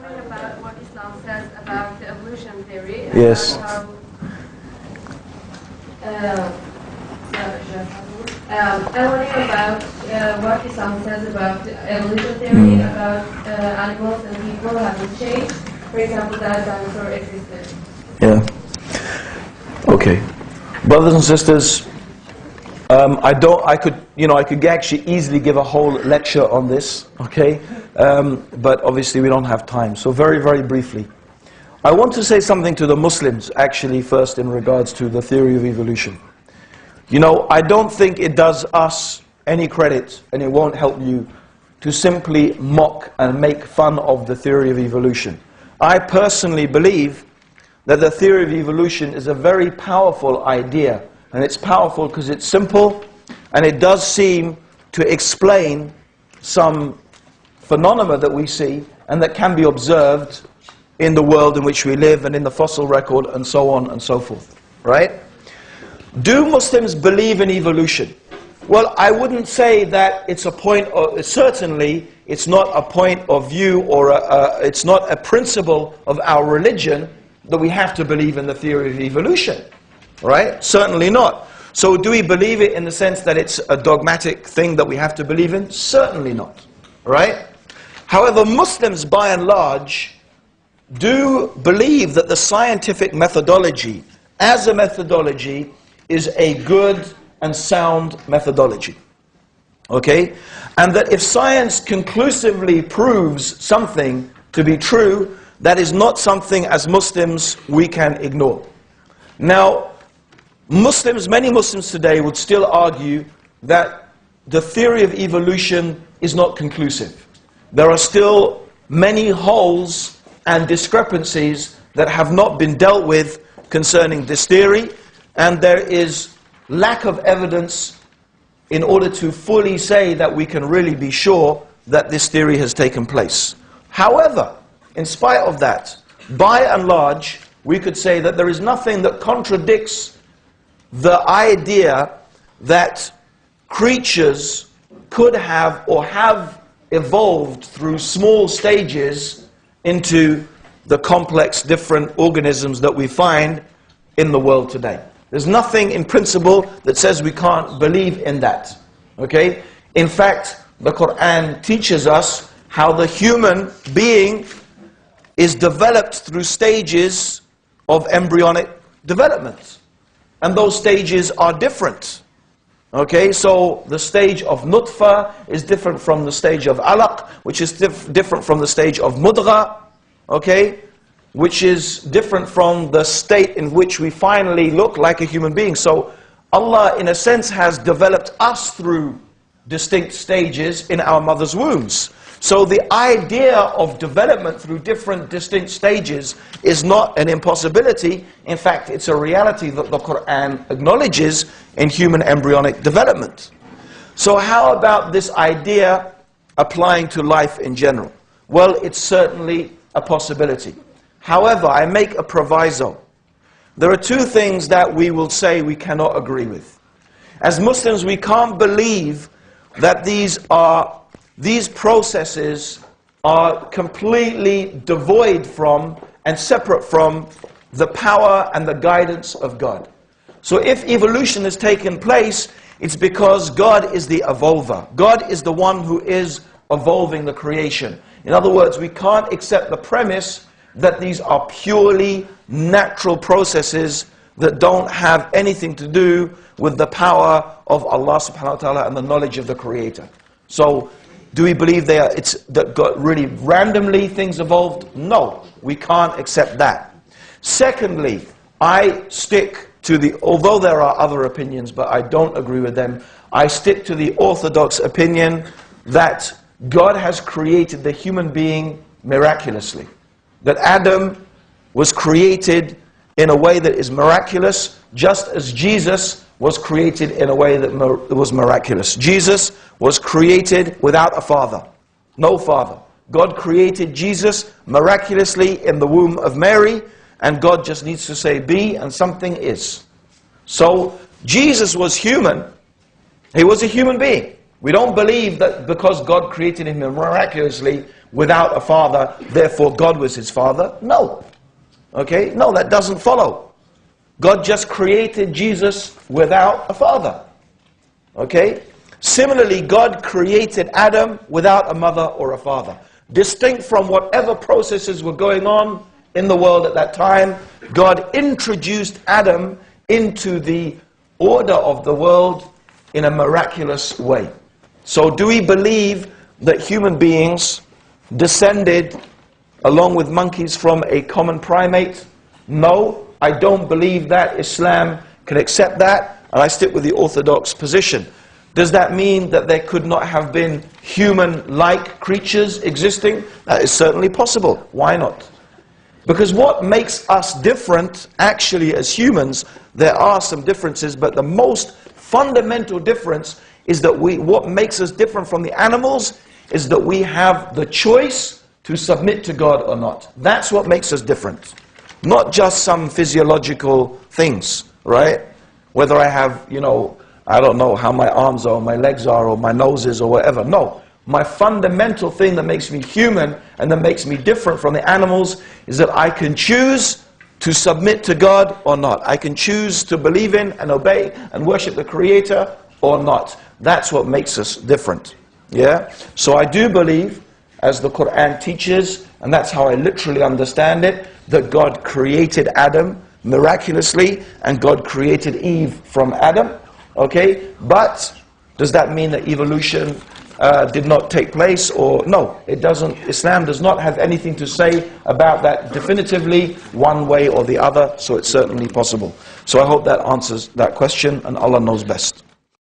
point about what Islam says about the evolution theory. Yes. I want to hear about what Islam says about evolution theory, about animals and people having changed. For example, that dinosaur existed. Yeah. Okay. Brothers and sisters, I could actually easily give a whole lecture on this, okay? But obviously we don't have time. So very, very briefly. I want to say something to the Muslims, actually, first in regards to the theory of evolution. You know, I don't think it does us any credit, and it won't help you, to simply mock and make fun of the theory of evolution. I personally believe that the theory of evolution is a very powerful idea. And it's powerful because it's simple, and it does seem to explain some phenomena that we see and that can be observed in the world in which we live and in the fossil record and so on and so forth. Right? Do Muslims believe in evolution? Well, I wouldn't say that it's a point of, certainly it's not a point of view or it's not a principle of our religion that we have to believe in the theory of evolution. Right? Certainly not. So do we believe it in the sense that it's a dogmatic thing that we have to believe in? Certainly not. Right? However, Muslims by and large do believe that the scientific methodology as a methodology is a good and sound methodology. Okay? And that if science conclusively proves something to be true, that is not something as Muslims we can ignore. Now, many Muslims today would still argue that the theory of evolution is not conclusive. There are still many holes and discrepancies that have not been dealt with concerning this theory, and there is lack of evidence in order to fully say that we can really be sure that this theory has taken place. However, in spite of that, by and large, we could say that there is nothing that contradicts the idea that creatures could have or have evolved through small stages into the complex different organisms that we find in the world today. There's nothing in principle that says we can't believe in that. Okay? In fact, the Quran teaches us how the human being is developed through stages of embryonic development. And those stages are different. Okay, so the stage of nutfa is different from the stage of alaq, which is different from the stage of mudgha, okay, which is different from the state in which we finally look like a human being. So Allah, in a sense, has developed us through distinct stages in our mother's wombs. So the idea of development through different distinct stages is not an impossibility. In fact, it's a reality that the Quran acknowledges in human embryonic development. So how about this idea applying to life in general? Well, it's certainly a possibility. However, I make a proviso. There are two things that we will say we cannot agree with. As Muslims, we can't believe that these processes are completely devoid from and separate from the power and the guidance of God. So if evolution has taken place, it's because God is the evolver. God is the one who is evolving the creation. In other words, we can't accept the premise that these are purely natural processes that don't have anything to do with the power of Allah subhanahu wa ta'ala and the knowledge of the Creator. So, do we believe that got really randomly things evolved? No, we can't accept that. Secondly, I stick to although there are other opinions, but I don't agree with them, I stick to the orthodox opinion that God has created the human being miraculously. That Adam was created in a way that is miraculous, just as Jesus was created in a way that was miraculous. Jesus was created without a father, no father. God created Jesus miraculously in the womb of Mary, and God just needs to say be, and something is. So Jesus was human. He was a human being. We don't believe that because God created him miraculously without a father, therefore God was his father. No. Okay? No, that doesn't follow. God just created Jesus without a father. Okay? Similarly, God created Adam without a mother or a father. Distinct from whatever processes were going on in the world at that time, God introduced Adam into the order of the world in a miraculous way. So do we believe that human beings descended along with monkeys from a common primate? No, I don't believe that. Islam can accept that, and I stick with the orthodox position. Does that mean that there could not have been human-like creatures existing? That is certainly possible. Why not? Because what makes us different, actually, as humans, there are some differences, but the most fundamental difference is that what makes us different from the animals is that we have the choice to submit to God or not. That's what makes us different. Not just some physiological things, right? Whether I have, I don't know how my arms are, or my legs are, or my nose is, or whatever. No. My fundamental thing that makes me human and that makes me different from the animals is that I can choose to submit to God or not. I can choose to believe in and obey and worship the Creator or not. That's what makes us different. Yeah? So I do believe, as the Quran teaches, and that's how I literally understand it, that God created Adam miraculously and God created Eve from Adam. Okay? But does that mean that evolution did not take place? Or no, it doesn't. Islam does not have anything to say about that definitively one way or the other, so it's certainly possible. So I hope that answers that question, and Allah knows best.